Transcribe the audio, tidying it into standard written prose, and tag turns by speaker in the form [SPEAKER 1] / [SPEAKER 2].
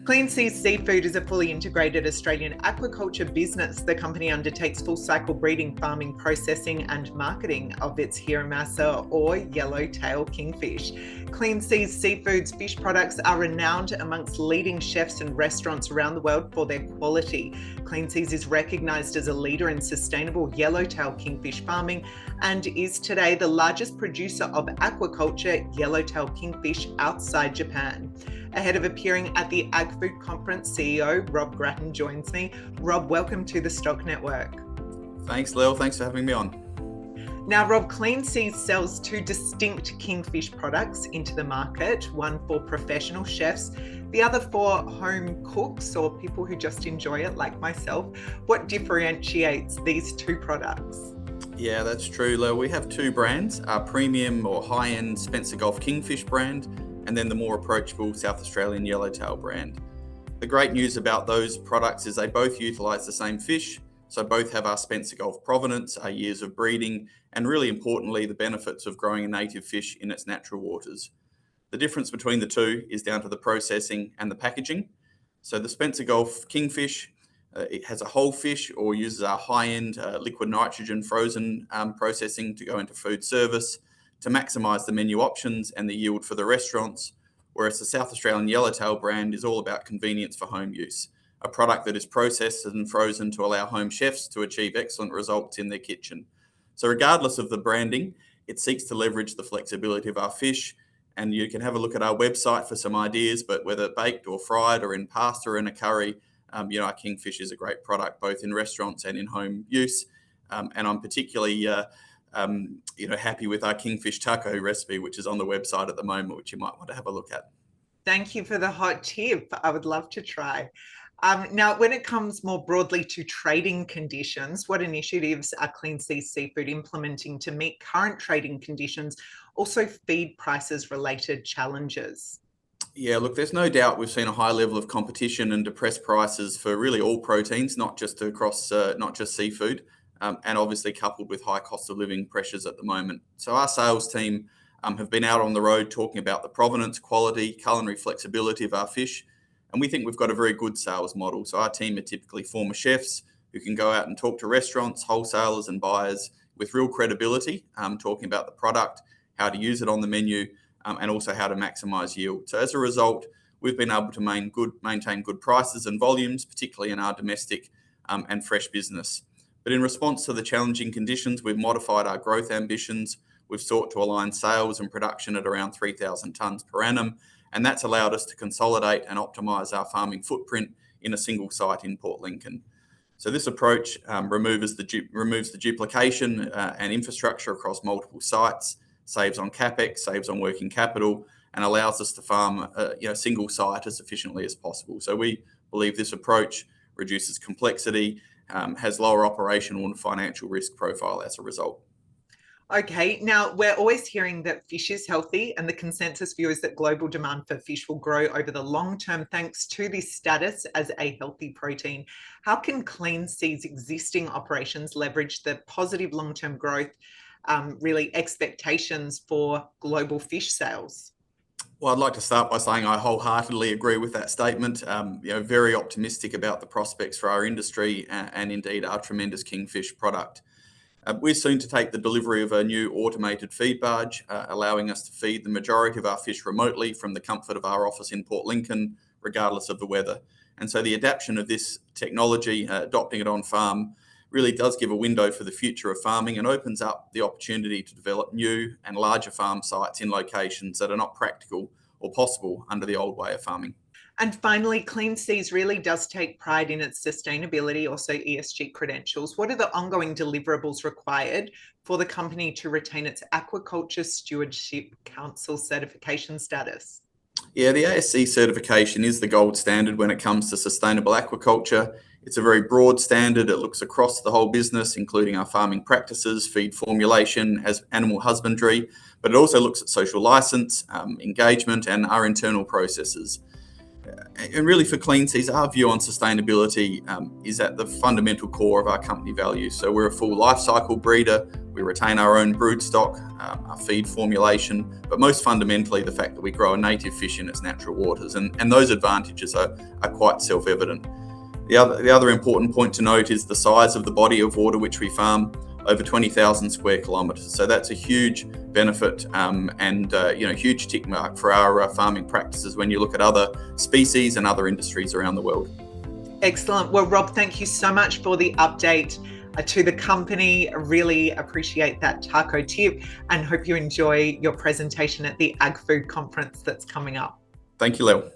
[SPEAKER 1] Clean Seas Seafood is a fully integrated Australian aquaculture business. The company undertakes full-cycle breeding, farming, processing and marketing of its Hiramasa or Yellowtail Kingfish. Clean Seas Seafood's fish products are renowned amongst leading chefs and restaurants around the world for their quality. Clean Seas is recognised as a leader in sustainable Yellowtail Kingfish farming and is today the largest producer of aquaculture Yellowtail Kingfish outside Japan. Ahead of appearing at the AgFood conference, CEO Rob Gratton joins me. Rob, welcome to the Stock Network.
[SPEAKER 2] Thanks, Lil. Thanks for having me on.
[SPEAKER 1] Now, Rob, Clean Seas sells two distinct kingfish products into the market, one for professional chefs, the other for home cooks or people who just enjoy it like myself. What differentiates these two products?
[SPEAKER 2] Yeah, that's true, Lil. We have two brands, our premium or high-end Spencer Gulf Kingfish brand, and then the more approachable South Australian Yellowtail brand. The great news about those products is they both utilise the same fish, so both have our Spencer Gulf provenance, our years of breeding, and really importantly, the benefits of growing a native fish in its natural waters. The difference between the two is down to the processing and the packaging. So the Spencer Gulf Kingfish, it has a whole fish or uses our high-end liquid nitrogen frozen processing to go into food service, to maximise the menu options and the yield for the restaurants, whereas the South Australian Yellowtail brand is all about convenience for home use, a product that is processed and frozen to allow home chefs to achieve excellent results in their kitchen. So regardless of the branding, it seeks to leverage the flexibility of our fish, and you can have a look at our website for some ideas, but whether baked or fried or in pasta or in a curry, our kingfish is a great product both in restaurants and in home use, and I'm particularly happy with our kingfish taco recipe, which is on the website at the moment, which you might want to have a look at.
[SPEAKER 1] Thank you for the hot tip. I would love to try. Now, when it comes more broadly to trading conditions, what initiatives are Clean Seas Seafood implementing to meet current trading conditions, also feed prices related challenges?
[SPEAKER 2] Yeah, look, there's no doubt we've seen a high level of competition and depressed prices for really all proteins, not just seafood. And obviously coupled with high cost of living pressures at the moment. So our sales team have been out on the road talking about the provenance, quality, culinary flexibility of our fish. And we think we've got a very good sales model. So our team are typically former chefs who can go out and talk to restaurants, wholesalers and buyers with real credibility, talking about the product, how to use it on the menu, and also how to maximise yield. So as a result, we've been able to maintain good prices and volumes, particularly in our domestic and fresh business. But in response to the challenging conditions, we've modified our growth ambitions. We've sought to align sales and production at around 3,000 tonnes per annum, and that's allowed us to consolidate and optimise our farming footprint in a single site in Port Lincoln. So this approach removes the duplication and infrastructure across multiple sites, saves on capex, saves on working capital, and allows us to farm a single site as efficiently as possible. So we believe this approach reduces complexity, has lower operational and financial risk profile as a result.
[SPEAKER 1] Okay, now we're always hearing that fish is healthy, and the consensus view is that global demand for fish will grow over the long term thanks to this status as a healthy protein. How can Clean Seas' existing operations leverage the positive long-term growth, expectations for global fish sales?
[SPEAKER 2] Well, I'd like to start by saying I wholeheartedly agree with that statement. Very optimistic about the prospects for our industry and indeed our tremendous kingfish product. We're soon to take the delivery of a new automated feed barge, allowing us to feed the majority of our fish remotely from the comfort of our office in Port Lincoln, regardless of the weather. And so the adoption of this technology, adopting it on farm, really does give a window for the future of farming and opens up the opportunity to develop new and larger farm sites in locations that are not practical or possible under the old way of farming.
[SPEAKER 1] And finally, Clean Seas really does take pride in its sustainability, also ESG credentials. What are the ongoing deliverables required for the company to retain its Aquaculture Stewardship Council certification status?
[SPEAKER 2] Yeah, the ASC certification is the gold standard when it comes to sustainable aquaculture. It's a very broad standard. It looks across the whole business, including our farming practices, feed formulation, animal husbandry, but it also looks at social license, engagement, and our internal processes. And really for Clean Seas, our view on sustainability is at the fundamental core of our company values. So we're a full life cycle breeder. We retain our own brood stock, our feed formulation, but most fundamentally the fact that we grow a native fish in its natural waters, and those advantages are quite self-evident. The other important point to note is the size of the body of water which we farm, over 20,000 square kilometres. So that's a huge benefit and huge tick mark for our farming practices when you look at other species and other industries around the world.
[SPEAKER 1] Excellent. Well, Rob, thank you so much for the update to the company. I really appreciate that taco tip and hope you enjoy your presentation at the AgFood conference that's coming up.
[SPEAKER 2] Thank you, Lil.